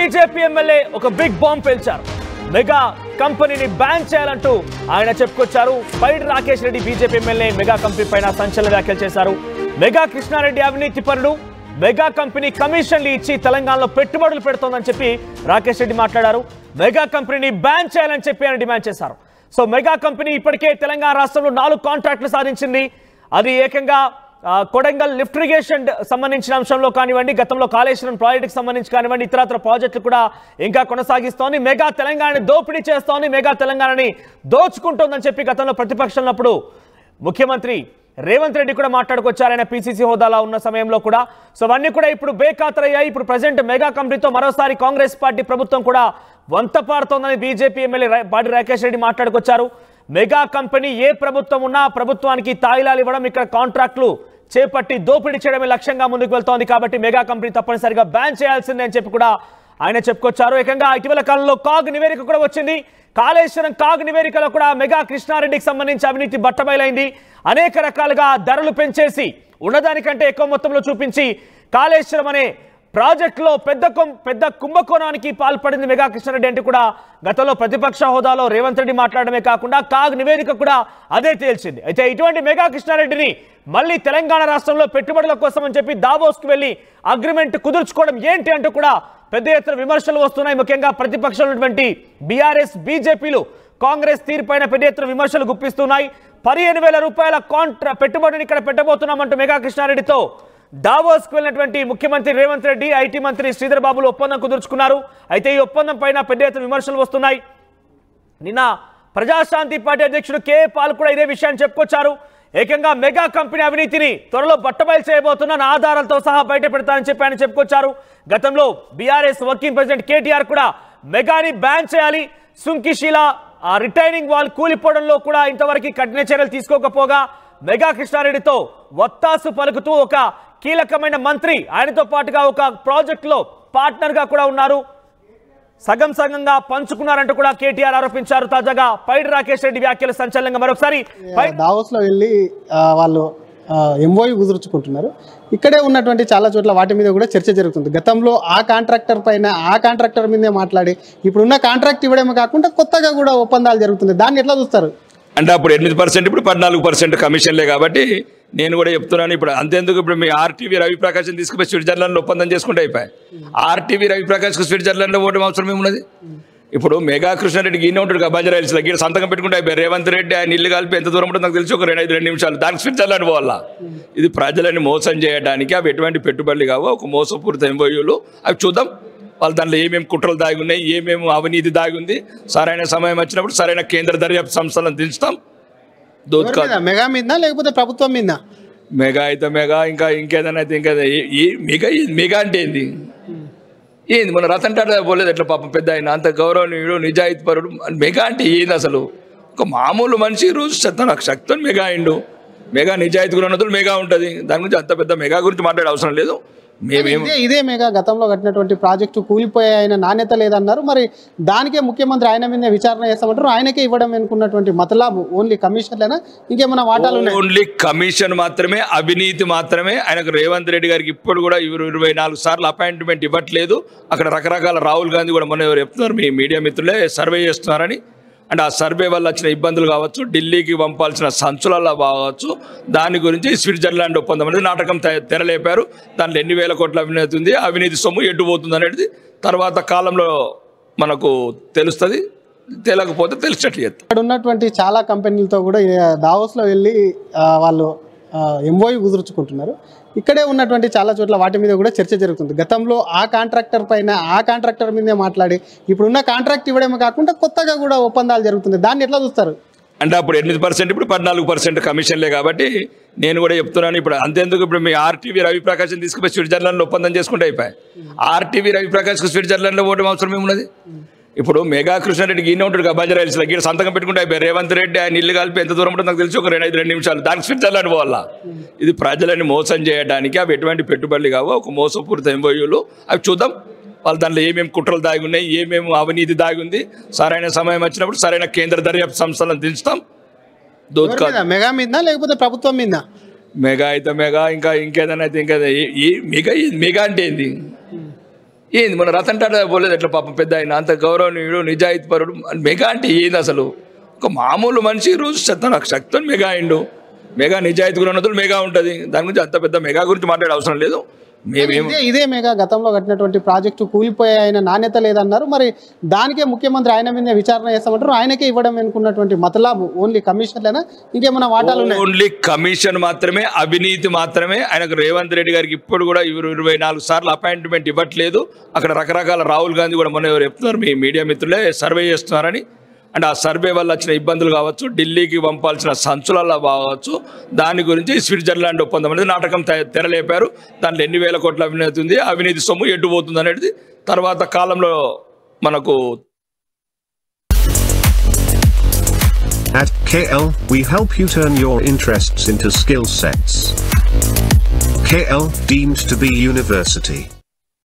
BJP MLA ఒక big bomb పేల్చారు. మెగా కంపెనీని బ్యాన్ చేయాలంటూ ఆయన చెప్పుకొచ్చారు. Paidi Rakesh Reddy BJP MLA Megha company పైన సంచలన వ్యాఖ్యలు చేశారు. మెగా కృష్ణారెడ్డి అవినీతి పరుడు, మెగా కంపెనీ కమిషన్లు ఇచ్చి తెలంగాణలో పెట్టుబడులు పెడుతోందని చెప్పి రాకేష్ రెడ్డి మాట్లాడారు. మెగా కంపెనీని బ్యాన్ చేయాలని చెప్పి ఆయన డిమాండ్ చేశారు. సో మెగా కంపెనీ ఇప్పటికే తెలంగాణ రాష్ట్రంలో 4 కాంట్రాక్టులు సాధించింది. అది ఏకంగా కొడంగల్ లిఫ్ట్ ఇరిగేషన్ సంబంధించిన అంశంలో కానివ్వండి, గతంలో కాళేశ్వరం ప్రాజెక్టుకు సంబంధించి కానివ్వండి, ఇతరత్ర ప్రాజెక్టులు కూడా ఇంకా కొనసాగిస్తోంది. మెగా తెలంగాణని దోపిడీ చేస్తోంది, మెగా తెలంగాణని దోచుకుంటోందని చెప్పి గతంలో ప్రతిపక్షంలో ఉన్నప్పుడు ముఖ్యమంత్రి రేవంత్ రెడ్డి కూడా మాట్లాడుకొచ్చారు. ఆయన పీసీసీ హోదాలో ఉన్న సమయంలో కూడా. సో అవన్నీ కూడా ఇప్పుడు బేఖాతరయ్యాయి. ఇప్పుడు ప్రజెంట్ మెగా కంపెనీతో మరోసారి కాంగ్రెస్ పార్టీ ప్రభుత్వం కూడా వంత పాడుతోందని బీజేపీ ఎమ్మెల్యే పాడి రాకేష్ రెడ్డి మాట్లాడుకొచ్చారు. మెగా కంపెనీ ఏ ప్రభుత్వం ఉన్నా ప్రభుత్వానికి తాయిలాలు ఇవ్వడం, ఇక్కడ కాంట్రాక్టులు చేపట్టి దోపిడీ చేయడమే లక్ష్యంగా ముందుకు వెళ్తోంది. కాబట్టి మెగా కంపెనీ తప్పనిసరిగా బ్యాన్ చేయాల్సిందే అని చెప్పి కూడా ఆయన చెప్పుకొచ్చారు. ఏకంగా ఇటీవల కాలంలో కాగ్ నివేదిక కూడా వచ్చింది. కాళేశ్వరం కాగ్ నివేదికలో కూడా మెగా కృష్ణారెడ్డికి సంబంధించి అవినీతి బట్టబయలైంది. అనేక రకాలుగా ధరలు పెంచేసి ఉన్నదానికంటే ఎక్కువ మొత్తంలో చూపించి కాళేశ్వరం అనే ప్రాజెక్టులో పెద్ద కుంభకోణానికి పాల్పడింది మెగా కృష్ణారెడ్డి అంటే కూడా గతంలో ప్రతిపక్ష హోదాలో రేవంత్ రెడ్డి మాట్లాడమే కాకుండా కాగ్ నివేదిక కూడా అదే తేల్చింది. అయితే ఇటువంటి మెగా కృష్ణారెడ్డిని మళ్ళీ తెలంగాణ రాష్ట్రంలో పెట్టుబడుల కోసం అని చెప్పి దావోస్కు వెళ్లి అగ్రిమెంట్ కుదుర్చుకోవడం ఏంటి అంటూ కూడా పెద్ద ఎత్తున విమర్శలు వస్తున్నాయి. ముఖ్యంగా ప్రతిపక్షంలో ఉన్నటువంటి బీఆర్ఎస్ బీజేపీలు కాంగ్రెస్ తీరుపైన పెద్ద ఎత్తున విమర్శలు గుప్పిస్తున్నాయి. 15,000 రూపాయల పెట్టుబడిని ఇక్కడ పెట్టబోతున్నామంటూ మెగా కృష్ణారెడ్డితో దావోస్కు వెళ్ళినటువంటి ముఖ్యమంత్రి రేవంత్ రెడ్డి, ఐటీ మంత్రి శ్రీధర్ బాబులు ఒప్పందం కుదుర్చుకున్నారు. అయితే ఈ ఒప్పందం పైన పెద్ద ఎత్తున విమర్శలు వస్తున్నాయి. నిన్న ప్రజాశాంతి పార్టీ అధ్యక్షుడు కేఏ పాల్ కూడా ఇదే విషయాన్ని చెప్పుకొచ్చారు. ఏకంగా మెగా కంపెనీ అవినీతిని త్వరలో బట్టబయలు చేయబోతున్న ఆధారాలతో సహా బయట పెడతానని చెప్పి ఆయన చెప్పుకొచ్చారు. గతంలో బీఆర్ఎస్ వర్కింగ్ ప్రెసిడెంట్ కేటీఆర్ కూడా మెగాని బ్యాన్ చేయాలి, సుంకిశీల రిటైనింగ్ వాల్ కూలిపోవడంలో కూడా ఇంతవరకు కఠిన చర్యలు తీసుకోకపోగా మెగా కృష్ణారెడ్డితో వత్తాసు పలుకుతూ ఒక కీలకమైన మంత్రి, ఆయనతో పాటుగా ఒక ప్రాజెక్టులో పార్ట్నర్గా కూడా ఉన్నారు, సగంగా పంచుకున్నారంటూ కూడా కేటీఆర్ ఆరోపించారు. తాజాగా పైడి రాకేష్ రెడ్డి వ్యాఖ్యలు సంచలనంగా మరొకసారి దావోస్ లో వెళ్ళి వాళ్ళు ఎంఓయూ కుదుర్చుకుంటున్నారు. ఇక్కడే ఉన్నటువంటి చాలా చోట్ల వాటి మీద కూడా చర్చ జరుగుతుంది. గతంలో ఆ కాంట్రాక్టర్ పైన ఆ కాంట్రాక్టర్ మీదే మాట్లాడి ఇప్పుడున్న కాంట్రాక్ట్ ఇవ్వడమే కాకుండా కొత్తగా కూడా ఒప్పందాలు జరుగుతుంది. దాన్ని ఎట్లా చూస్తారు అంటే అప్పుడు 8%, ఇప్పుడు 14% కమిషన్లే. కాబట్టి నేను కూడా చెప్తున్నాను, ఇప్పుడు అంతేందుకు ఇప్పుడు మీ ఆర్టీవీ రవిప్రకాష్ని తీసుకుపోయి స్విట్జర్లాండ్లో ఒప్పందం చేసుకుంటే అయిపోయాయి. ఆర్టీవీ రవిప్రకాష్కి స్విట్జర్లాండ్లో ఓటమి అవసరం ఏమున్నది? ఇప్పుడు మెగా కృష్ణారెడ్డికి ఈయన ఉంటాడు కదా బంజారాహిల్స్లో, గీడ సంతకం పెట్టుకుంటే అయిపోయి. రేవంత్ రెడ్డి ఆయన ఇల్లు కలిపి ఎంత దూరం ఉంటుందో నాకు తెలిసి ఒక 2 నిమిషాలు, దానికి స్విట్జర్లాండ్ పోవాలా? ఇది ప్రజలని మోసం చేయడానికి. అవి ఎటువంటి పెట్టుబడులు కావు, ఒక మోసపూరిత ఎంఓయూలు. అవి చూద్దాం వాళ్ళు దాంట్లో ఏమేమి కుట్రలు దాగి ఉన్నాయి, ఏమేమి అవినీతి దాగి ఉంది. సరైన సమయం వచ్చినప్పుడు సరైన కేంద్ర దర్యాప్తు సంస్థలను దించుతాం. మెగా మీద లేకపోతే ప్రభుత్వం మీద? మెగా అయితే మెగా, ఇంకేదైనా అయితే ఇంకేదైనా. మెగా అంటే ఏంది మన రతన్ టాటా పోలేదు ఎట్లా పాపం పెద్ద ఆయన, అంత గౌరవనీయుడు నిజాయితీ పరుడు. మెగా అంటే ఏంది అసలు? ఒక మామూలు మనిషి రోజు శక్తితో మెగా అయిండు. మెగా నిజాయితీ కూడా ఉన్నది, మెగా ఉంటుంది. దాని గురించి అంత పెద్ద మెగా గురించి మాట్లాడే అవసరం లేదు. ఇదే మెగా గతంలో కట్టినటువంటి ప్రాజెక్టు కూలిపోయే ఆయన నాణ్యత లేదన్నారు. మరి దానికే ముఖ్యమంత్రి ఆయన మీద విచారణ చేస్తామంటారు. ఆయనకే ఇవ్వడం అనుకున్నటువంటి మతలాబ్ ఓన్లీ కమిషన్లేనా, ఇంకేమైనా వాటాలు? ఓన్లీ కమిషన్ మాత్రమే, అవినీతి మాత్రమే. ఆయనకు రేవంత్ రెడ్డి గారికి ఇప్పుడు కూడా 24 సార్లు అపాయింట్మెంట్ ఇవ్వట్లేదు. అక్కడ రకరకాల రాహుల్ గాంధీ కూడా మొన్న ఎవరు చెప్తున్నారు, మీ మీడియా మిత్రులే సర్వే చేస్తున్నారని. అంటే ఆ సర్వే వల్ల వచ్చిన ఇబ్బందులు కావచ్చు, ఢిల్లీకి పంపాల్సిన సంచులలో కావచ్చు, దాని గురించి స్విట్జర్లాండ్ ఒప్పందం అనేది నాటకం తెరలేపారు. దాంట్లో ఎన్ని వేల కోట్ల అవినీతి ఉంది, అవినీతి సొమ్ము ఎడ్డుపోతుంది అనేది తర్వాత కాలంలో మనకు తెలుస్తుంది. తెలియకపోతే తెలిసినట్లు చేస్తారు. ఇక్కడ ఉన్నటువంటి చాలా కంపెనీలతో కూడా దావోస్లో వెళ్ళి వాళ్ళు ఎంఓయూ కుదుర్చుకుంటున్నారు. ఇక్కడే ఉన్నటువంటి చాలా చోట్ల వాటి మీద కూడా చర్చ జరుగుతుంది. గతంలో ఆ కాంట్రాక్టర్ పైన ఆ కాంట్రాక్టర్ మీదే మాట్లాడి ఇప్పుడున్న కాంట్రాక్ట్ ఇవ్వడమే కాకుండా కొత్తగా కూడా ఒప్పందాలు జరుగుతుంది. దాన్ని ఎట్లా చూస్తారు? అంటే అప్పుడు 8%, ఇప్పుడు 14% కమిషన్లే. కాబట్టి నేను కూడా చెప్తున్నాను, ఇప్పుడు అంతేందుకు ఇప్పుడు మీ ఆర్టీవీ రవిప్రకాష్ని తీసుకుపోయి స్విట్జర్లాండ్లో ఒప్పందం చేసుకుంటే అయిపోయాయి. ఆర్టీవీ రవిప్రకాష్కి స్విట్జర్లాండ్లో ఓటమి అవసరం ఏమున్నది? ఇప్పుడు మెగా కృష్ణారెడ్డికి ఈయన ఉంటాడు కదా బంజారాహిల్స్లో, గీడ సంతకం పెట్టుకుంటే అయిపోయి. రేవంత్ రెడ్డి ఆయన ఇల్లు కలిపి ఎంత దూరం ఉంటుందో నాకు తెలిసి ఒక 2 నిమిషాలు, దానికి స్విట్జర్లాండ్ పోవాలా? ఇది ప్రజలని మోసం చేయడానికి. అవి ఎటువంటి పెట్టుబడులు కావు, ఒక మోసపూరిత ఎంఓయూలు. అవి చూద్దాం వాళ్ళు దాంట్లో ఏమేమి కుట్రలు దాగి ఉన్నాయి, ఏమేమి అవినీతి దాగి ఉంది. సరైన సమయం వచ్చినప్పుడు సరైన కేంద్ర దర్యాప్తు సంస్థలను దించుతాం. మెగా మీద లేకపోతే ప్రభుత్వం మీద? మెగా అయితే మెగా, ఇంకేదైనా అయితే ఇంకేదైనా. మెగా అంటే ఏంది? ఏంది మన రతన్ టాటా పోలేదు ఎట్లా పాపం పెద్ద ఆయన అంత గౌరవనీయుడు నిజాయితీ పరుడు మెగా అంటే ఏంది అసలు ఒక మామూలు మనిషి రోజు శక్తితో మెగా అయిండు మెగా నిజాయితీ కూడా ఉన్నది మెగా ఉంటుంది దాని గురించి అంత పెద్ద మెగా గురించి మాట్లాడే అవసరం లేదు ఇదే మెగా గతంలో కట్టినటువంటి ప్రాజెక్టు కూలిపోయే ఆయన నాణ్యత లేదన్నారు మరి దానికే ముఖ్యమంత్రి ఆయన మీద విచారణ చేస్తామంటారు ఆయనకే ఇవ్వడం అనుకున్నటువంటి మతలాబు ఓన్లీ కమిషన్లేనా ఇంకేమైనా వాటాలు ఉన్నాయి ఓన్లీ కమిషన్ మాత్రమే అవినీతి మాత్రమే ఆయనకు రేవంత్ రెడ్డి గారికి ఇప్పుడు కూడా 24 సార్లు అపాయింట్మెంట్ ఇవ్వట్లేదు అక్కడ రకరకాల రాహుల్ గాంధీ కూడా మొన్న ఎవరు చెప్తున్నారు మీ మీడియా మిత్రులే సర్వే చేస్తున్నారని అంటే ఆ సర్వే వల్ల వచ్చిన ఇబ్బందులు కావచ్చు ఢిల్లీకి పంపాల్సిన సంచులలో కావచ్చు దాని గురించి స్విట్జర్లాండ్ ఒప్పందం అనేది నాటకం తెరలేపారు దాంట్లో ఎన్ని వేల కోట్ల అవినీతి ఉంది అవినీతి సొమ్ము ఎటు పోతుంది అనేది తర్వాత కాలంలో మనకు At KL, we help you turn your interests into skill sets. KL, deemed to be university.